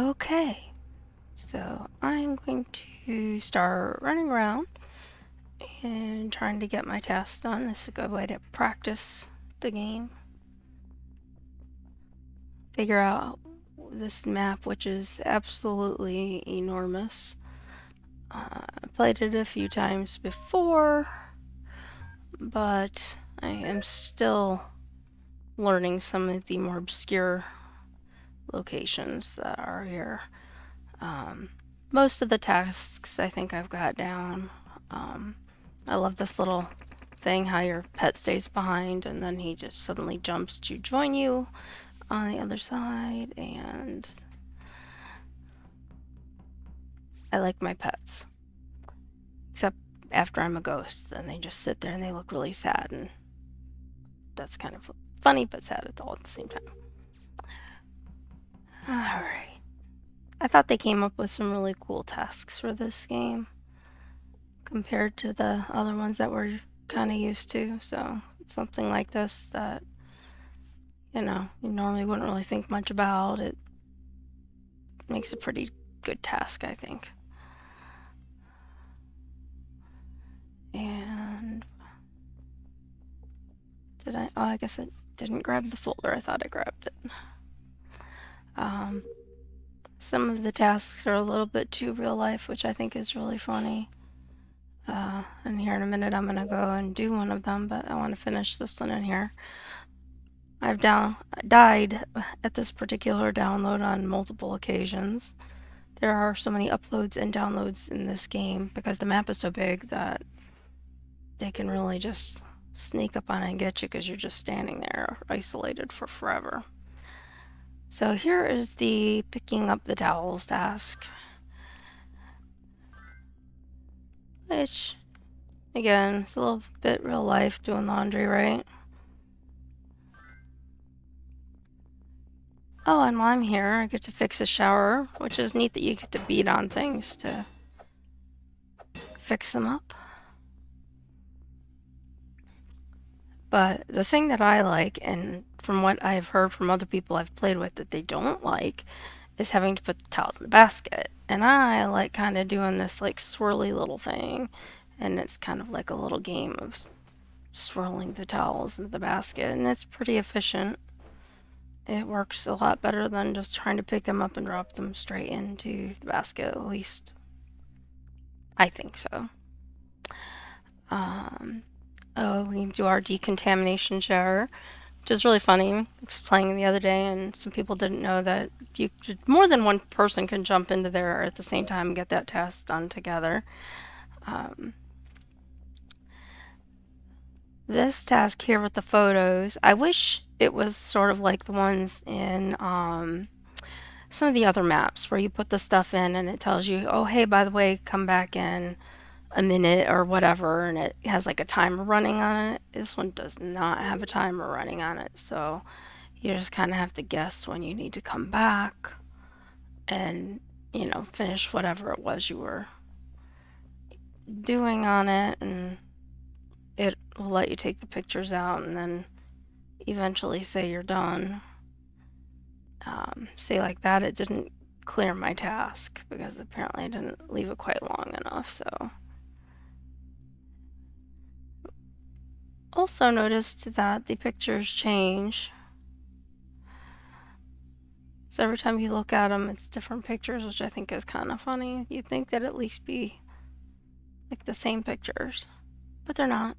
Okay, so I'm going to start running around and trying to get my tasks done. This is a good way to practice the game. Figure out this map, which is absolutely enormous. I played it a few times before, but I am still learning some of the more obscure locations that are here. Most of the tasks I think I've got down. I love this little thing, how your pet stays behind and then he just suddenly jumps to join you on the other side, and I like my pets. Except after I'm a ghost, then they just sit there and they look really sad, and that's kind of funny but sad all at the same time. Alright. I thought they came up with some really cool tasks for this game compared to the other ones that we're kind of used to, so something like this that, you normally wouldn't really think much about. It makes a pretty good task, I think. And did I? Oh, I guess I didn't grab the folder. I thought I grabbed it. Some of the tasks are a little bit too real life, which I think is really funny. And here in a minute I'm gonna go and do one of them, but I want to finish this one in here. I've died at this particular download on multiple occasions. There are so many uploads and downloads in this game because the map is so big that they can really just sneak up on it and get you because you're just standing there isolated for forever. So here is the picking up the towels task, which, again, it's a little bit real life doing laundry, right? Oh, and while I'm here, I get to fix a shower, which is neat that you get to beat on things to fix them up. But the thing that I like, and from what I've heard from other people I've played with that they don't like, is having to put the towels in the basket. And I like kind of doing this like swirly little thing, and it's kind of like a little game of swirling the towels into the basket, and it's pretty efficient. It works a lot better than just trying to pick them up and drop them straight into the basket, at least I think so. Oh, we can do our decontamination shower, which is really funny. I was playing the other day, and some people didn't know that more than one person can jump into there at the same time and get that task done together. This task here with the photos, I wish it was sort of like the ones in some of the other maps where you put the stuff in and it tells you, oh, hey, by the way, come back in a minute or whatever, and it has like a timer running on it. This one does not have a timer running on it, so you just kind of have to guess when you need to come back and, finish whatever it was you were doing on it, and it will let you take the pictures out and then eventually say you're done. Say like that, it didn't clear my task because apparently I didn't leave it quite long enough, so. Also noticed that the pictures change. So every time you look at them, it's different pictures, which I think is kind of funny. You'd think that at least be like the same pictures, but they're not.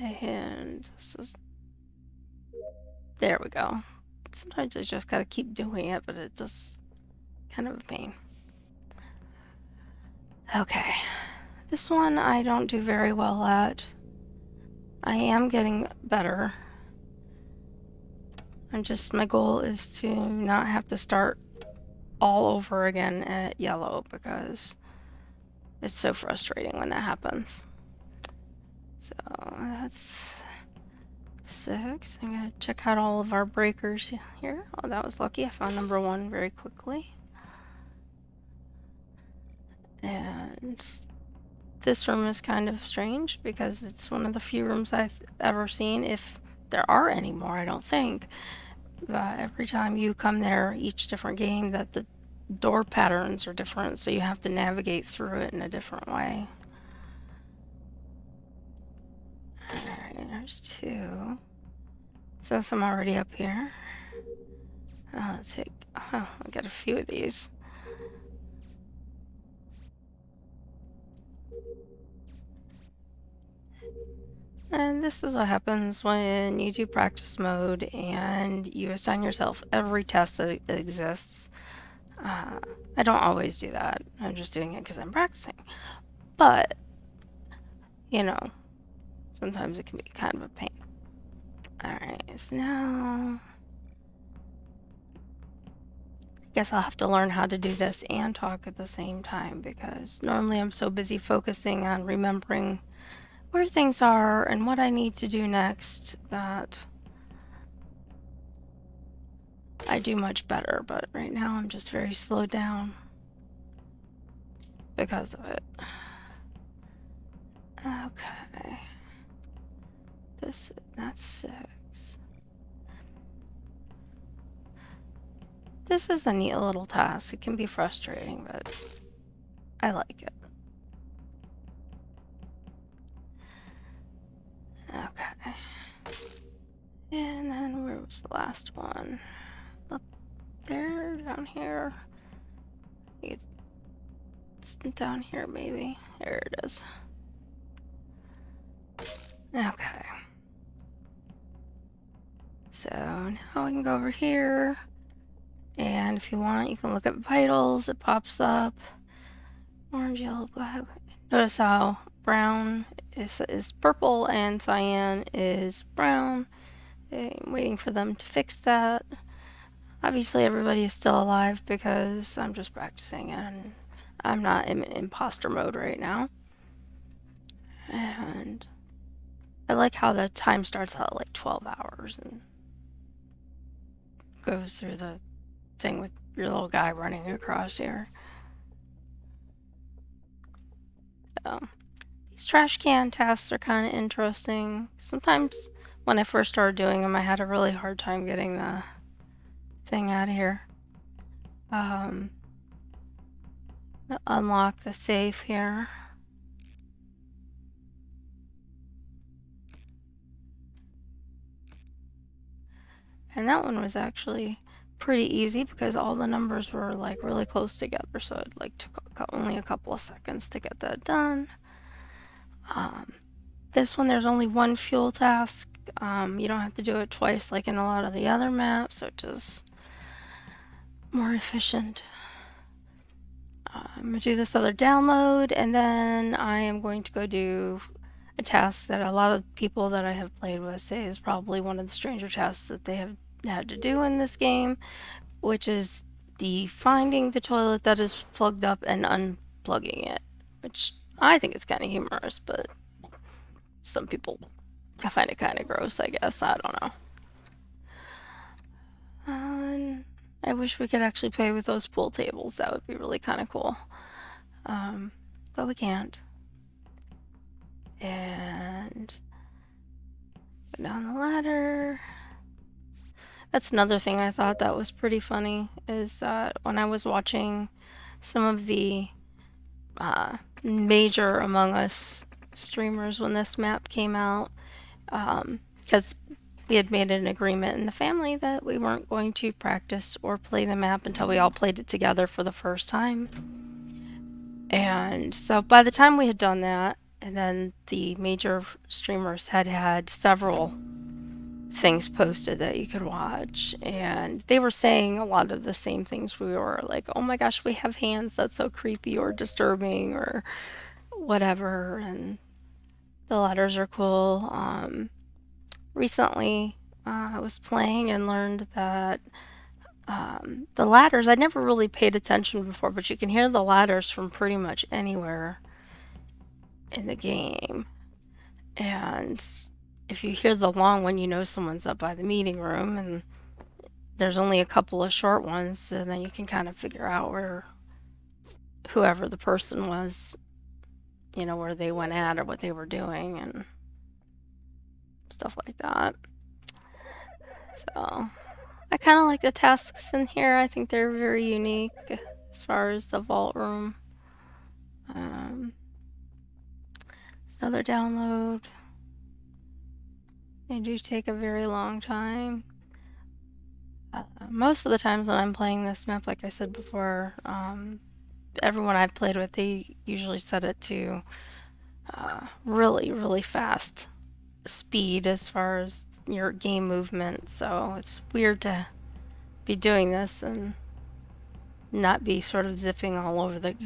And this is, there we go. Sometimes I just gotta keep doing it, but it's just kind of a pain. Okay, this one I don't do very well at. I am getting better. My goal is to not have to start all over again at yellow because it's so frustrating when that happens. So that's 6. I'm gonna check out all of our breakers here. Oh, that was lucky. I found number 1 very quickly. And this room is kind of strange because it's one of the few rooms I've ever seen, if there are anymore, I don't think. That every time you come there, each different game, that the door patterns are different, so you have to navigate through it in a different way. Alright, there's 2. Since I'm already up here, let's take. Oh, I got a few of these. And this is what happens when you do practice mode and you assign yourself every task that exists. I don't always do that. I'm just doing it because I'm practicing. But, you know, sometimes it can be kind of a pain. Alright, so now I guess I'll have to learn how to do this and talk at the same time, because normally I'm so busy focusing on remembering where things are and what I need to do next that I do much better, but right now I'm just very slowed down because of it. Okay. That's 6. This is a neat little task. It can be frustrating, but I like it. Okay. And then where was the last one? Up there, down here. I think it's down here, maybe. There it is. Okay. So now we can go over here. And if you want, you can look at vitals. It pops up. Orange, yellow, black. Notice how brown is purple and cyan is brown. I'm waiting for them to fix that. Obviously, everybody is still alive because I'm just practicing and I'm not in imposter mode right now. And I like how the time starts at like 12 hours and goes through the thing with your little guy running across here. These trash can tasks are kind of interesting. Sometimes when I first started doing them, I had a really hard time getting the thing out of here. Unlock the safe here. And that one was actually pretty easy because all the numbers were like really close together, so it like took only a couple of seconds to get that done. This one, there's only one fuel task. You don't have to do it twice like in a lot of the other maps, which is more efficient. I'm going to do this other download, and then I am going to go do a task that a lot of people that I have played with say is probably one of the stranger tasks that they have had to do in this game, which is the finding the toilet that is plugged up and unplugging it, which I think is kind of humorous, but some people find it kind of gross, I guess. I don't know. I wish we could actually play with those pool tables. That would be really kind of cool. But we can't. And go down the ladder. That's another thing I thought that was pretty funny, is that when I was watching some of the major Among Us streamers when this map came out, because we had made an agreement in the family that we weren't going to practice or play the map until we all played it together for the first time. And so by the time we had done that, and then the major streamers had several things posted that you could watch, and they were saying a lot of the same things we were, like, oh my gosh, we have hands, that's so creepy or disturbing or whatever, and the letters are cool. Recently, I was playing and learned that the ladders, I'd never really paid attention before, but you can hear the ladders from pretty much anywhere in the game. And if you hear the long one, you know someone's up by the meeting room, and there's only a couple of short ones, so then you can kind of figure out where whoever the person was, you know, where they went at or what they were doing and stuff like that. So I kind of like the tasks in here. I think they're very unique as far as the vault room. Another download. They do take a very long time. Most of the times when I'm playing this map, like I said before, everyone I've played with, they usually set it to really, really fast speed as far as your game movement. So it's weird to be doing this and not be sort of zipping all over the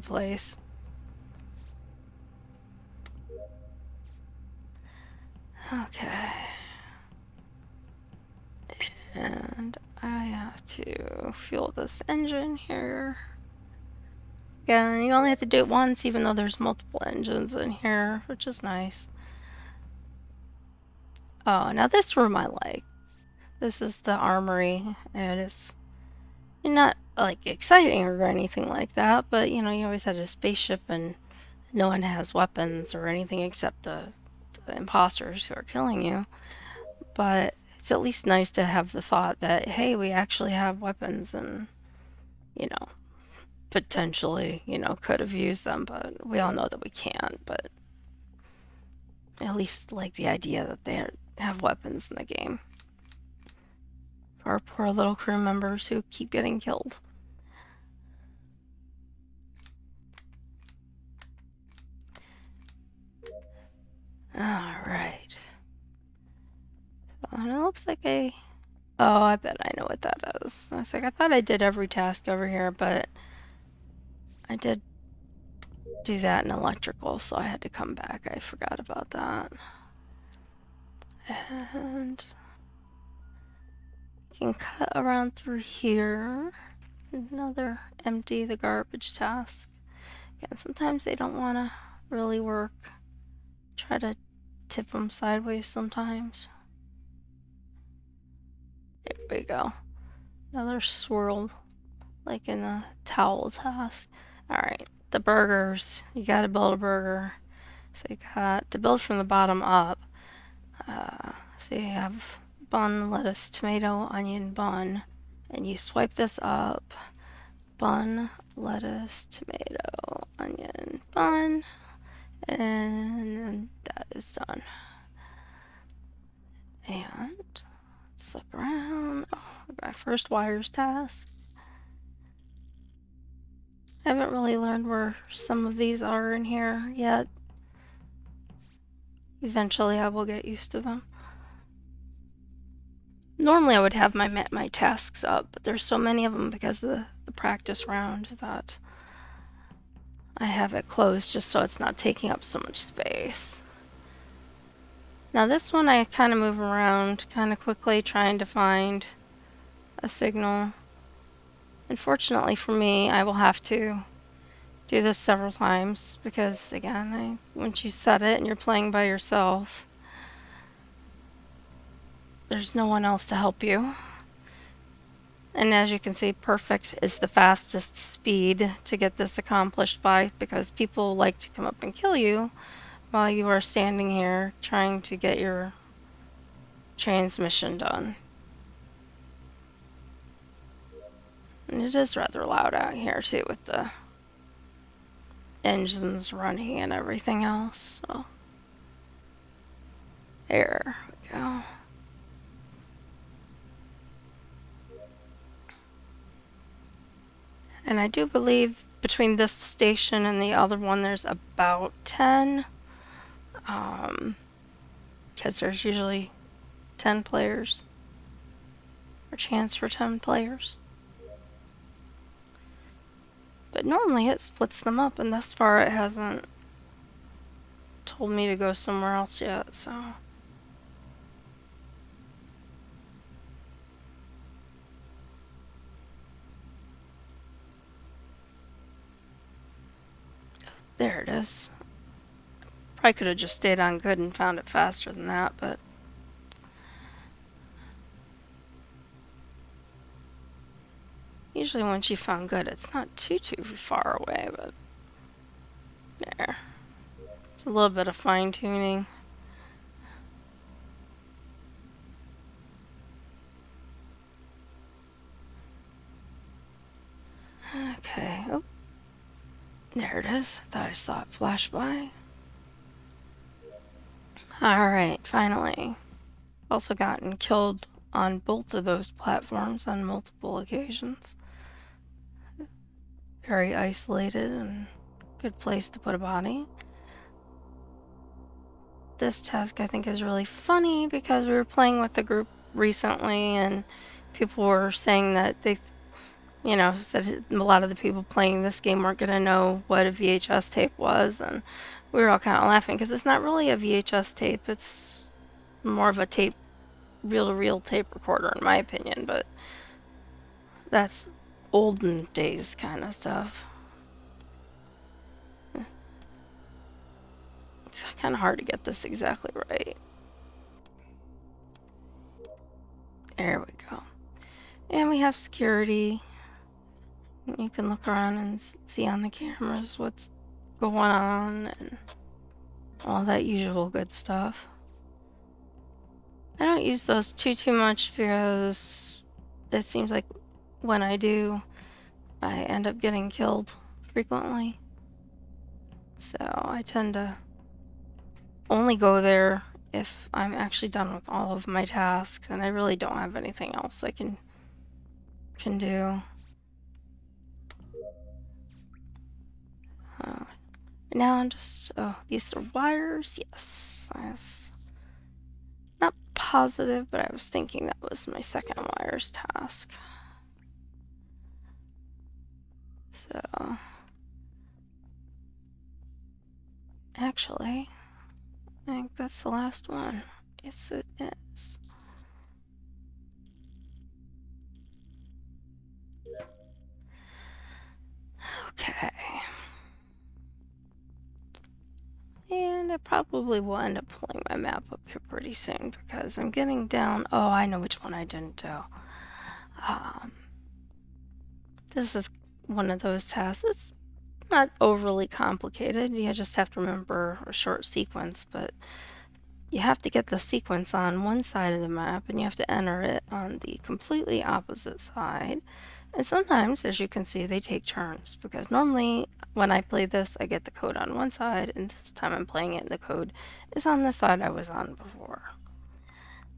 place. Okay. And I have to fuel this engine here. Yeah, you only have to do it once, even though there's multiple engines in here, which is nice. Oh, now this room I like. This is the armory, and it's not like exciting or anything like that, but you know, you always had a spaceship and no one has weapons or anything except the imposters who are killing you. But it's at least nice to have the thought that, hey, we actually have weapons and, you know, potentially, you know, could have used them, but we all know that we can't. But at least like the idea that they have weapons in the game. For our poor little crew members who keep getting killed. Alright. And it looks like oh, I bet I know what that is. I was like, I thought I did every task over here, but I did do that in electrical, so I had to come back. I forgot about that. And you can cut around through here. Another empty the garbage task. Again, sometimes they don't want to really work. Try to tip them sideways sometimes. There we go. Another swirl, like in the towel task. Alright, the burgers. You gotta build a burger. So you got to build from the bottom up. So you have bun, lettuce, tomato, onion, bun. And you swipe this up. Bun, lettuce, tomato, onion, bun. And that is done. And let's look around. Oh, my first wires task. I haven't really learned where some of these are in here yet. Eventually I will get used to them. Normally I would have my tasks up, but there's so many of them because of the practice round that I have it closed just so it's not taking up so much space. Now this one I kind of move around kind of quickly trying to find a signal. Unfortunately for me, I will have to do this several times because again, once you set it and you're playing by yourself, there's no one else to help you. And as you can see, perfect is the fastest speed to get this accomplished by because people like to come up and kill you while you are standing here trying to get your transmission done. And it is rather loud out here too with the engines running and everything else. So there we go. And I do believe between this station and the other one there's about 10. Because there's usually 10 players. Or chance for 10 players. But normally it splits them up, and thus far it hasn't told me to go somewhere else yet, so. There it is. Probably could have just stayed on good and found it faster than that, but. Usually once you found good, it's not too far away, but. There. A little bit of fine tuning. Okay. Oh, there it is. Thought I saw it flash by. Alright, finally. Also gotten killed on both of those platforms on multiple occasions. Very isolated and good place to put a body. This task I think is really funny because we were playing with the group recently and people were saying that they, said a lot of the people playing this game weren't going to know what a VHS tape was, and we were all kind of laughing because it's not really a VHS tape, it's more of a tape, reel-to-reel tape recorder in my opinion, but that's olden days kind of stuff. It's kind of hard to get this exactly right. There we go. And we have security. You can look around and see on the cameras what's going on and all that usual good stuff. I don't use those too much because it seems like when I do, I end up getting killed frequently. So I tend to only go there if I'm actually done with all of my tasks and I really don't have anything else I can do. Now I'm just, these are wires, yes. Not positive, but I was thinking that was my second wires task. So, actually, I think that's the last one. Yes, it is. Okay. And I probably will end up pulling my map up here pretty soon because I'm getting down. Oh, I know which one I didn't do. This is one of those tasks. It's not overly complicated. You just have to remember a short sequence, but you have to get the sequence on one side of the map and you have to enter it on the completely opposite side. And sometimes, as you can see, they take turns because normally when I play this, I get the code on one side, and this time I'm playing it and the code is on the side I was on before.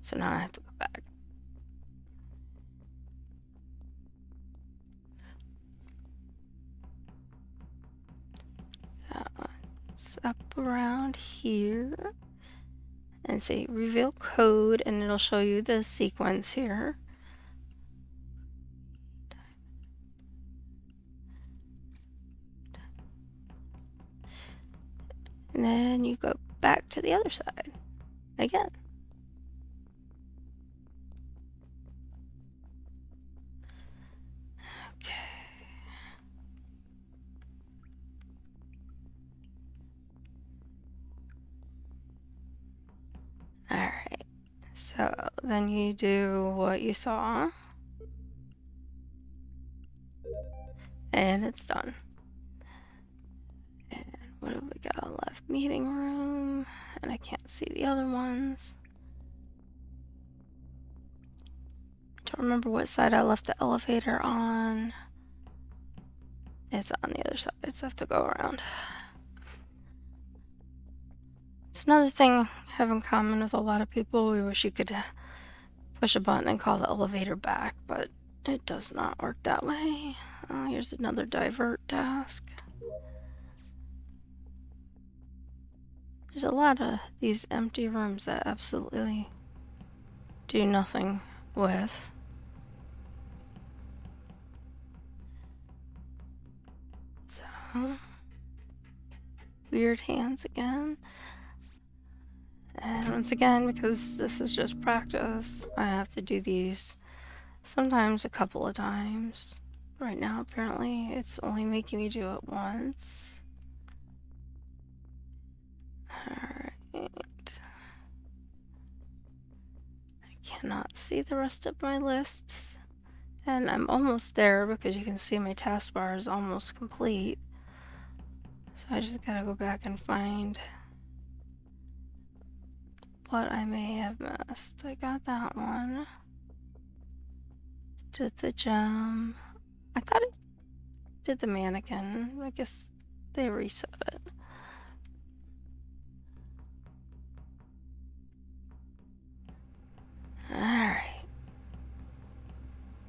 So now I have to go back. It's up around here and say reveal code, and it'll show you the sequence here. And then you go back to the other side again. Okay. Alright. So then you do what you saw. And it's done. And what have we got left? Meeting room. And I can't see the other ones. Don't remember what side I left the elevator on. It's on the other side, so I have to go around. It's another thing I have in common with a lot of people. We wish you could push a button and call the elevator back, but it does not work that way. Here's another divert task. There's a lot of these empty rooms that absolutely do nothing with. So, weird hands again. And once again, because this is just practice, I have to do these sometimes a couple of times. Right now, apparently, it's only making me do it once. Alright. I cannot see the rest of my list. And I'm almost there because you can see my taskbar is almost complete. So I just gotta go back and find what I may have missed. I got that one. Did the gem. I thought did the mannequin. I guess they reset it. Alright.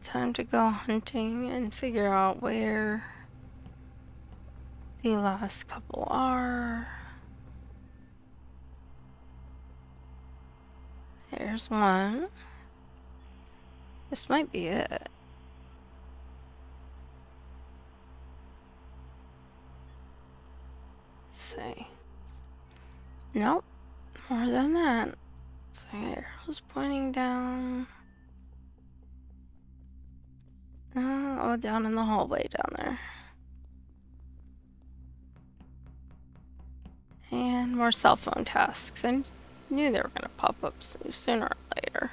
Time to go hunting and figure out where the last couple are. There's one. This might be it. Let's see. Nope. More than that. So arrows pointing down. Oh, down in the hallway down there. And more cell phone tasks. I knew they were going to pop up sooner or later.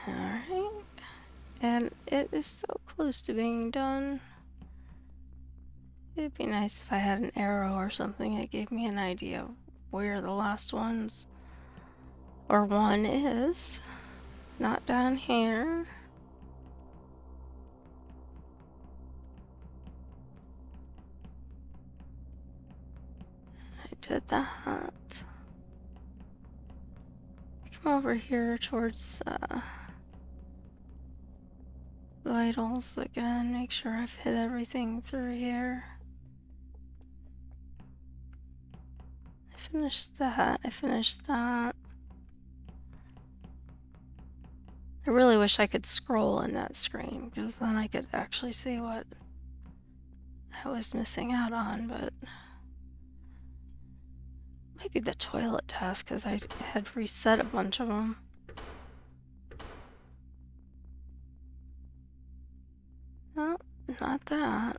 Alright. And it is so close to being done. It'd be nice if I had an arrow or something that gave me an idea of where the last ones or one is. Not down here. I did that. Come over here towards vitals again. Make sure I've hit everything through here. I finished that. I really wish I could scroll in that screen, because then I could actually see what I was missing out on, but maybe the toilet task, because I had reset a bunch of them. No, not that.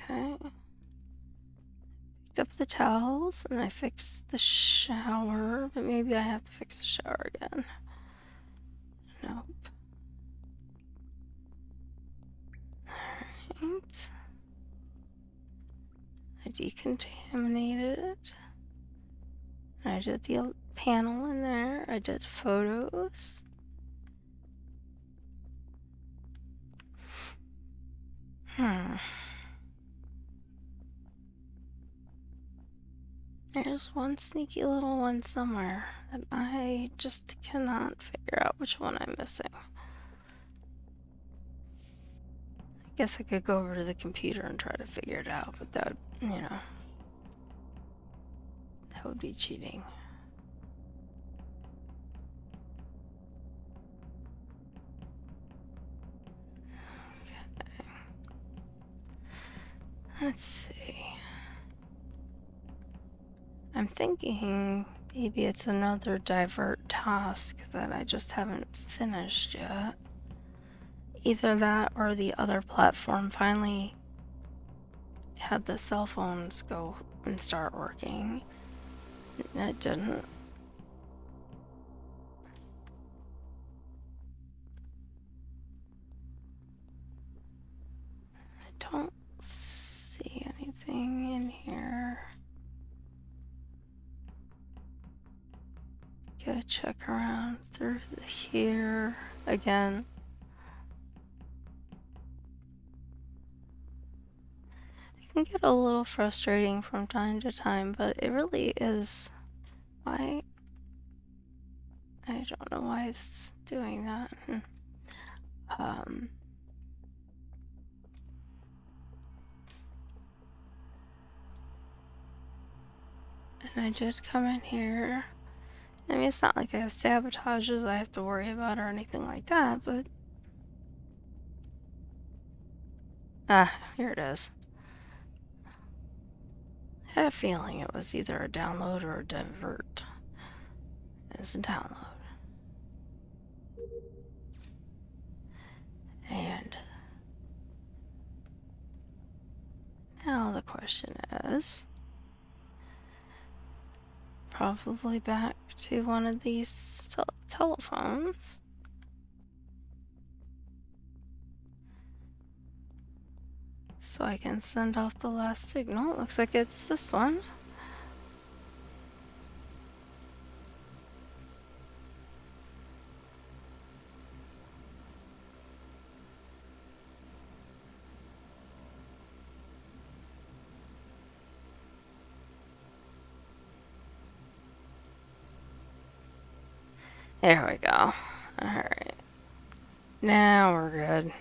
Okay. Picked up the towels, and I fixed the shower, but maybe I have to fix the shower again. Nope. Alright. I decontaminated it. I did the panel in there. I did photos. There's one sneaky little one somewhere that I just cannot figure out which one I'm missing. I guess I could go over to the computer and try to figure it out, but that would, that would be cheating. Okay. Let's see. I'm thinking maybe it's another divert task that I just haven't finished yet. Either that or the other platform finally had the cell phones go and start working. It didn't. I don't see anything in here. Gotta check around through here again. It can get a little frustrating from time to time, but it really is. Why? I don't know why it's doing that. And I did come in here. I mean, it's not like I have sabotages I have to worry about or anything like that, but... here it is. I had a feeling it was either a download or a divert. It's a download. And... now the question is... probably back to one of these telephones. so I can send off the last signal. Looks like it's this one. There we go. Alright. Now we're good.